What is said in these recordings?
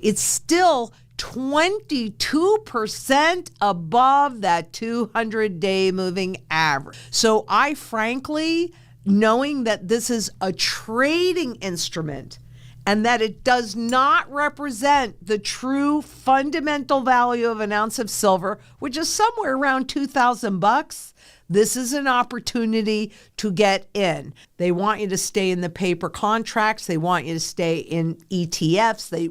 It's still 22% above that 200-day moving average. So I frankly, knowing that this is a trading instrument and that it does not represent the true fundamental value of an ounce of silver, which is somewhere around $2,000, this is an opportunity to get in. They want you to stay in the paper contracts. They want you to stay in ETFs. They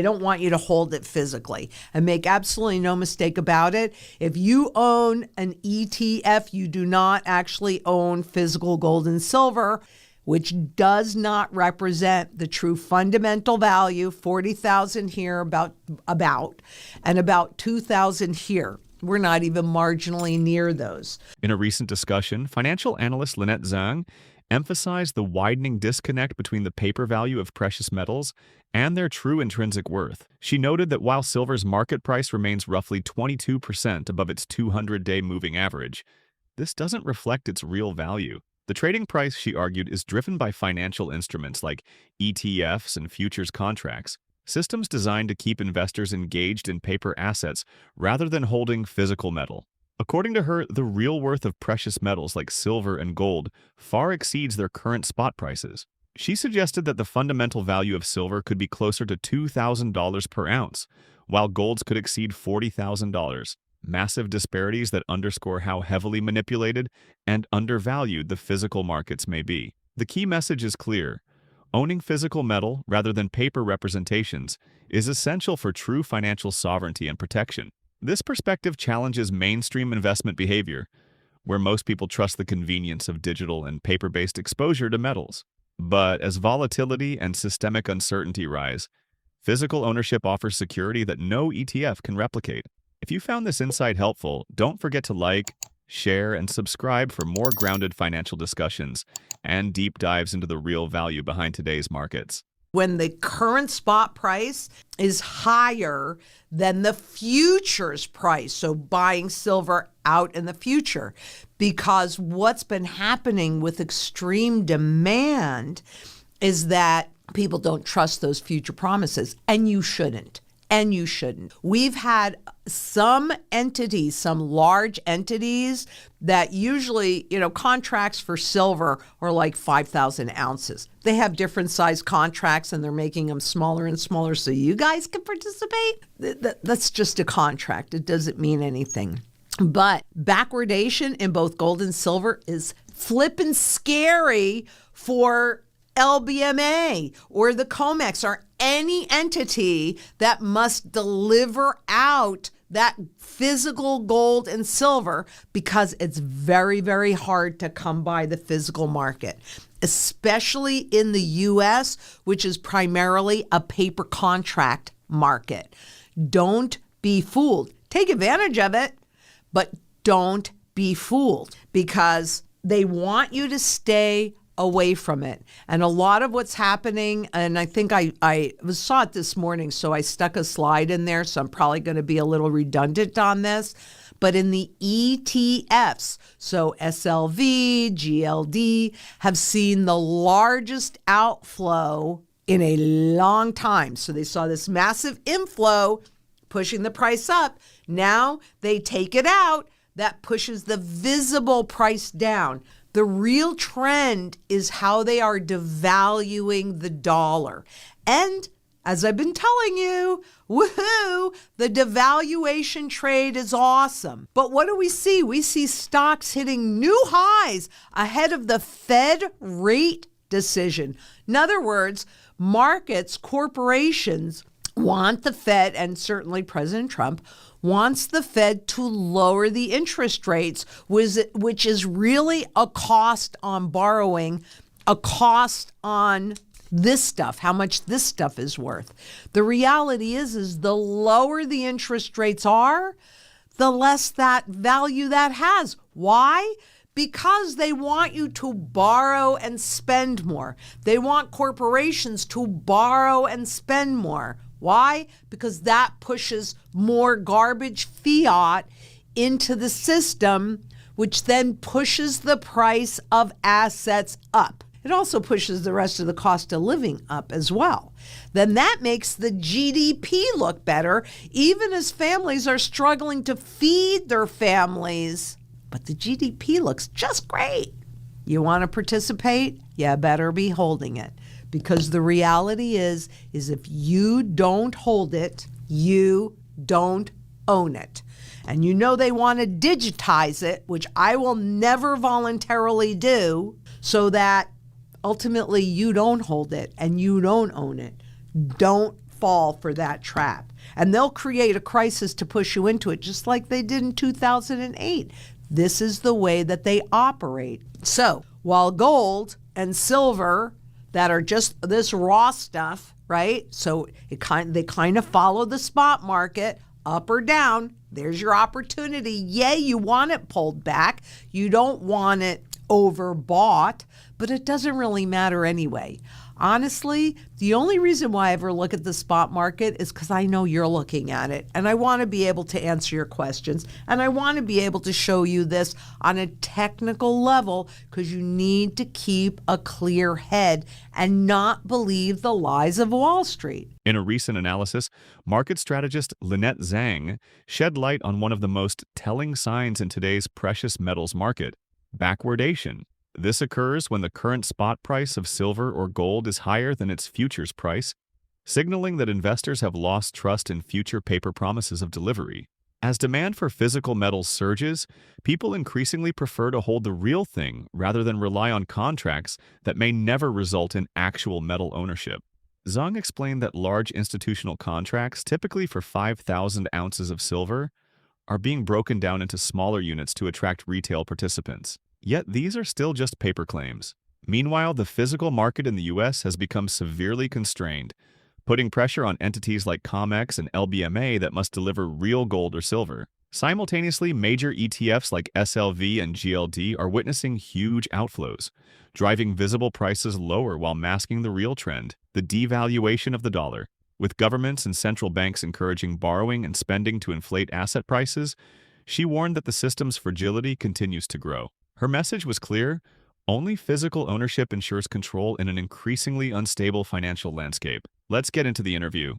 don't want you to hold it physically. And make absolutely no mistake about it. If you own an ETF, you do not actually own physical gold and silver, which does not represent the true fundamental value, 40,000 here about, and about 2,000 here. We're not even marginally near those. In a recent discussion, financial analyst Lynette Zang emphasized the widening disconnect between the paper value of precious metals and their true intrinsic worth. She noted that while silver's market price remains roughly 22% above its 200-day moving average, this doesn't reflect its real value. The trading price, she argued, is driven by financial instruments like ETFs and futures contracts, systems designed to keep investors engaged in paper assets rather than holding physical metal. According to her, the real worth of precious metals like silver and gold far exceeds their current spot prices. She suggested that the fundamental value of silver could be closer to $2,000 per ounce, while gold's could exceed $40,000. Massive disparities that underscore how heavily manipulated and undervalued the physical markets may be. The key message is clear. Owning physical metal rather than paper representations is essential for true financial sovereignty and protection. This perspective challenges mainstream investment behavior, where most people trust the convenience of digital and paper-based exposure to metals. But as volatility and systemic uncertainty rise, physical ownership offers security that no ETF can replicate. If you found this insight helpful, don't forget to like, share, and subscribe for more grounded financial discussions and deep dives into the real value behind today's markets. When the current spot price is higher than the futures price, so buying silver out in the future, because what's been happening with extreme demand is that people don't trust those future promises, and you shouldn't. And you shouldn't. We've had some entities, some large entities that usually, contracts for silver are like 5,000 ounces. They have different size contracts and they're making them smaller and smaller so you guys can participate. That's just a contract. It doesn't mean anything. But backwardation in both gold and silver is flippin' scary for LBMA or the COMEX or any entity that must deliver out that physical gold and silver, because it's very, very hard to come by the physical market, especially in the U.S., which is primarily a paper contract market. Don't be fooled. Take advantage of it, but don't be fooled, because they want you to stay away from it. And a lot of what's happening, and I think I saw it this morning, so I stuck a slide in there, so I'm probably going to be a little redundant on this, but in the ETFs, so SLV, GLD, have seen the largest outflow in a long time. So they saw this massive inflow pushing the price up. Now they take it out. That pushes the visible price down. The real trend is how they are devaluing the dollar. And as I've been telling you, woohoo, the devaluation trade is awesome. But what do we see? We see stocks hitting new highs ahead of the Fed rate decision. In other words, markets, corporations want the Fed, and certainly President Trump wants the Fed to lower the interest rates, which is really a cost on borrowing, a cost on this stuff, how much this stuff is worth. The reality is the lower the interest rates are, the less that value that has. Why? Because they want you to borrow and spend more. They want corporations to borrow and spend more. Why? Because that pushes more garbage fiat into the system, which then pushes the price of assets up. it also pushes the rest of the cost of living up as well. Then that makes the GDP look better, even as families are struggling to feed their families. But the GDP looks just great. You want to participate? You better be holding it. Because the reality is if you don't hold it, you don't own it. And you know they want to digitize it, which I will never voluntarily do, so that ultimately you don't hold it and you don't own it. Don't fall for that trap. And they'll create a crisis to push you into it, just like they did in 2008. This is the way that they operate. So while gold and silver that are just this raw stuff, right? So they kind of follow the spot market, up or down. There's your opportunity. Yay, you want it pulled back. You don't want it overbought, but it doesn't really matter anyway. Honestly, the only reason why I ever look at the spot market is because I know you're looking at it, and I want to be able to answer your questions, and I want to be able to show you this on a technical level, because you need to keep a clear head and not believe the lies of Wall Street. In a recent analysis, market strategist Lynette Zang shed light on one of the most telling signs in today's precious metals market: backwardation. This occurs when the current spot price of silver or gold is higher than its futures price, signaling that investors have lost trust in future paper promises of delivery. As demand for physical metals surges, people increasingly prefer to hold the real thing rather than rely on contracts that may never result in actual metal ownership. Zang explained that large institutional contracts, typically for 5,000 ounces of silver, are being broken down into smaller units to attract retail participants. Yet these are still just paper claims. Meanwhile, the physical market in the U.S. has become severely constrained, putting pressure on entities like COMEX and LBMA that must deliver real gold or silver. Simultaneously, major ETFs like SLV and GLD are witnessing huge outflows, driving visible prices lower while masking the real trend: the devaluation of the dollar. With governments and central banks encouraging borrowing and spending to inflate asset prices, she warned that the system's fragility continues to grow. Her message was clear: only physical ownership ensures control in an increasingly unstable financial landscape. Let's get into the interview.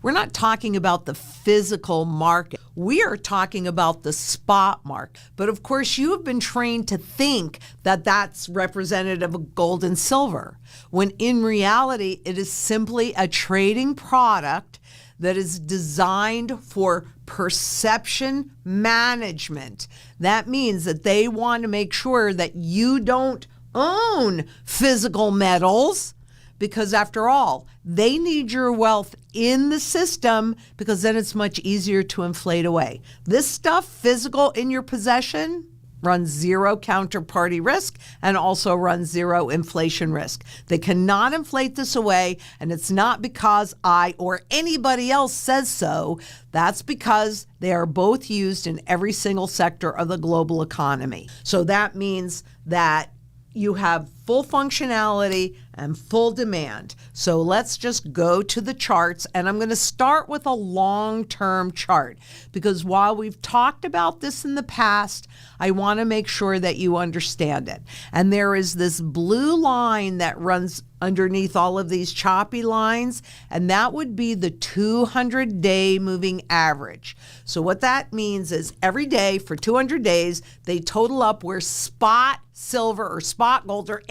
We're not talking about the physical market. We are talking about the spot market. But of course, you have been trained to think that that's representative of gold and silver, when in reality, it is simply a trading product that is designed for perception management. That means that they want to make sure that you don't own physical metals, because after all, they need your wealth in the system, because then it's much easier to inflate away. This stuff, physical in your possession, runs zero counterparty risk and also runs zero inflation risk. They cannot inflate this away, and it's not because I or anybody else says so. That's because they are both used in every single sector of the global economy. So that means that you have full functionality and full demand. So let's just go to the charts, and I'm going to start with a long-term chart, because while we've talked about this in the past, I want to make sure that you understand it. And there is this blue line that runs underneath all of these choppy lines, and that would be the 200-day moving average. So what that means is every day for 200 days, they total up where spot silver or spot gold or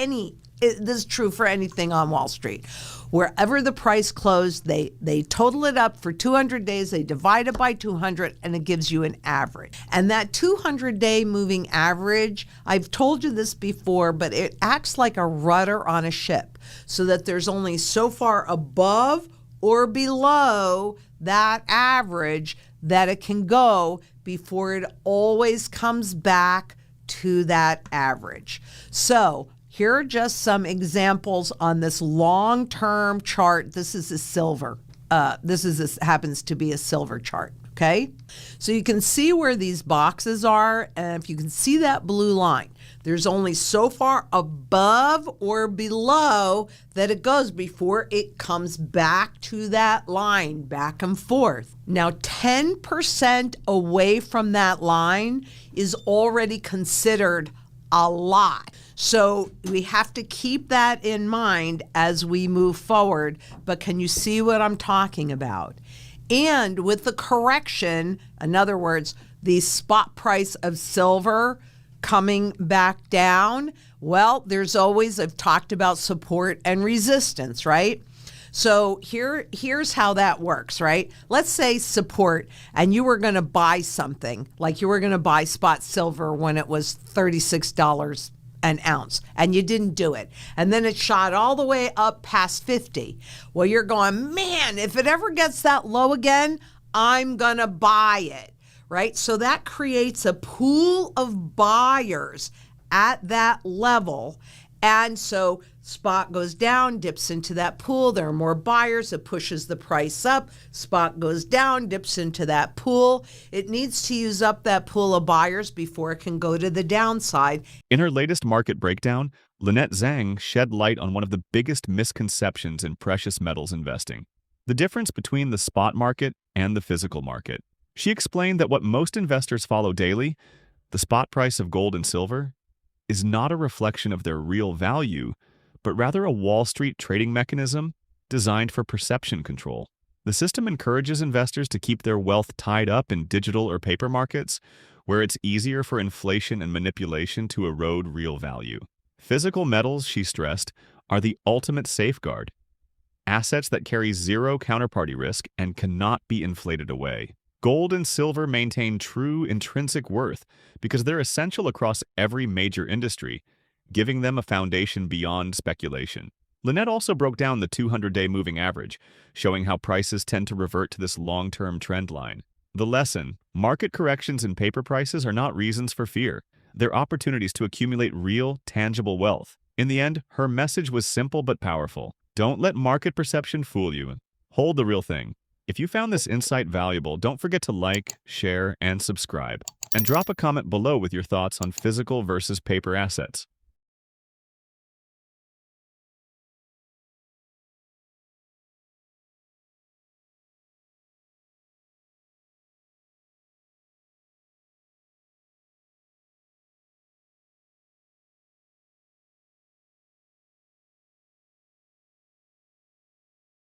this is true for anything on Wall Street. Wherever the price closed, they total it up for 200 days, they divide it by 200, and it gives you an average. And that 200-day moving average, I've told you this before, but it acts like a rudder on a ship, so that there's only so far above or below that average that it can go before it always comes back to that average. So here are just some examples on this long-term chart. This is a silver. Happens to be a silver chart. Okay, so you can see where these boxes are, and if you can see that blue line, there's only so far above or below that it goes before it comes back to that line, back and forth. Now, 10% away from that line is already considered a lot. So we have to keep that in mind as we move forward. But can you see what I'm talking about? And with the correction, in other words, the spot price of silver coming back down, well, there's always, I've talked about support and resistance, right? So here's how that works, right? Let's say support, and you were going to buy something, like you were going to buy spot silver when it was $36 an ounce, and you didn't do it. And then it shot all the way up past 50. Well, you're going, man, if it ever gets that low again, I'm going to buy it, right? So that creates a pool of buyers at that level. And so spot goes down, dips into that pool. There are more buyers. It pushes the price up. Spot goes down, dips into that pool. It needs to use up that pool of buyers before it can go to the downside. In her latest market breakdown, Lynette Zang shed light on one of the biggest misconceptions in precious metals investing: the difference between the spot market and the physical market. She explained that what most investors follow daily, the spot price of gold and silver, is not a reflection of their real value, but rather a Wall Street trading mechanism designed for perception control. The system encourages investors to keep their wealth tied up in digital or paper markets, where it's easier for inflation and manipulation to erode real value. Physical metals, she stressed, are the ultimate safeguard, assets that carry zero counterparty risk and cannot be inflated away. Gold and silver maintain true intrinsic worth because they're essential across every major industry, giving them a foundation beyond speculation. Lynette also broke down the 200-day moving average, showing how prices tend to revert to this long-term trend line. The lesson: market corrections in paper prices are not reasons for fear. They're opportunities to accumulate real, tangible wealth. In the end, her message was simple but powerful. Don't let market perception fool you. Hold the real thing. If you found this insight valuable, don't forget to like, share, and subscribe. And drop a comment below with your thoughts on physical versus paper assets.